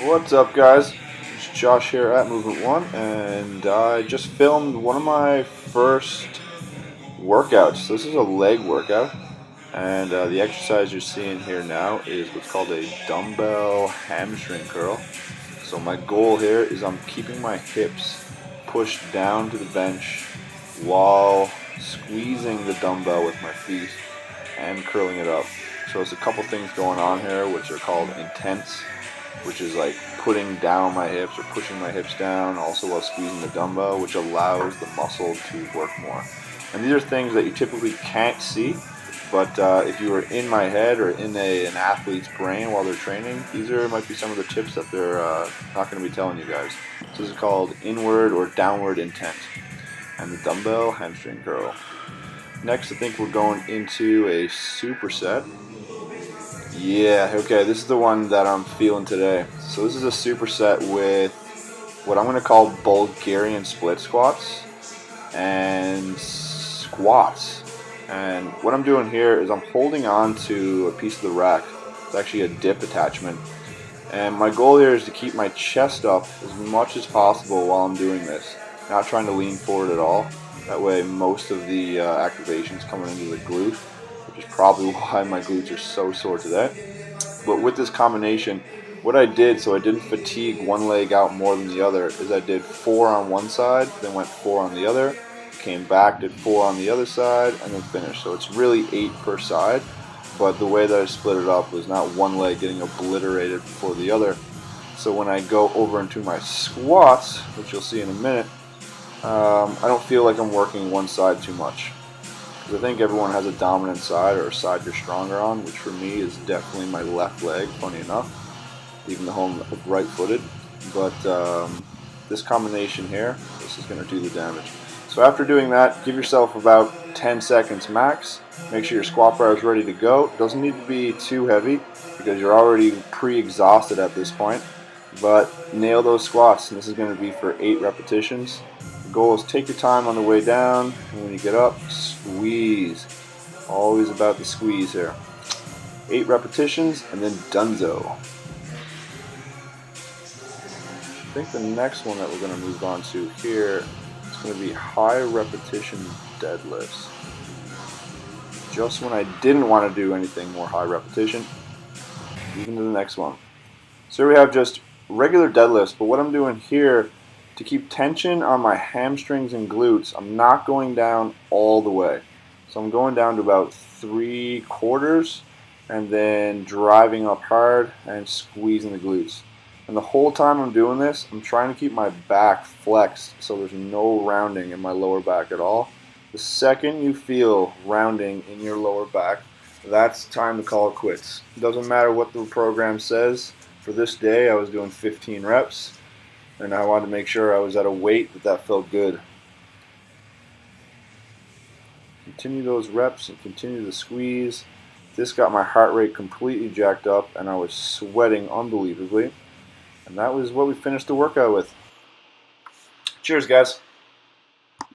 What's up, guys? It's Josh here at Movement One, and I just filmed one of my first workouts. This is a leg workout, and the exercise you're seeing here now is what's called a dumbbell hamstring curl. So my goal here is I'm keeping my hips pushed down to the bench while squeezing the dumbbell with my feet and curling it up. So there's a couple things going on here which are called intense, which is like putting down my hips or pushing my hips down also while squeezing the dumbbell, which allows the muscle to work more. And these are things that you typically can't see, but if you were in my head or in an athlete's brain while they're training, these might be some of the tips that they're not going to be telling you guys. So this is called inward or downward intent, and the dumbbell hamstring curl. Next, I think we're going into a superset. Yeah, okay, this is the one that I'm feeling today. So this is a superset with what I'm going to call Bulgarian split squats and squats. And what I'm doing here is I'm holding on to a piece of the rack. It's actually a dip attachment. And my goal here is to keep my chest up as much as possible while I'm doing this. Not trying to lean forward at all. That way most of the activation's coming into the glute, which is probably why my glutes are so sore today. But with this combination, what I did so I didn't fatigue one leg out more than the other is I did 4 on one side, then went 4 on the other, came back, did 4 on the other side, and then finished. So it's really 8 per side, but the way that I split it up was not one leg getting obliterated before the other. So when I go over into my squats, which you'll see in a minute, I don't feel like I'm working one side too much. Because I think everyone has a dominant side or a side you're stronger on, which for me is definitely my left leg, funny enough, even though I'm right-footed. But this combination here, this is going to do the damage. So after doing that, give yourself about 10 seconds max. Make sure your squat bar is ready to go. It doesn't need to be too heavy because you're already pre-exhausted at this point. But nail those squats, and this is going to be for 8 repetitions. The goal is take your time on the way down, and when you get up, squeeze. Always about the squeeze here. 8 repetitions, and then donezo. I think the next one that we're going to move on to here is going to be high repetition deadlifts. Just when I didn't want to do anything more high repetition, even to the next one. So we have just regular deadlifts, but what I'm doing here to keep tension on my hamstrings and glutes, I'm not going down all the way. So I'm going down to about 3/4 and then driving up hard and squeezing the glutes. And the whole time I'm doing this, I'm trying to keep my back flexed so there's no rounding in my lower back at all. The second you feel rounding in your lower back, that's time to call it quits. It doesn't matter what the program says. For this day, I was doing 15 reps, and I wanted to make sure I was at a weight that felt good. Continue those reps and continue to squeeze. This got my heart rate completely jacked up, and I was sweating unbelievably. And that was what we finished the workout with. Cheers, guys.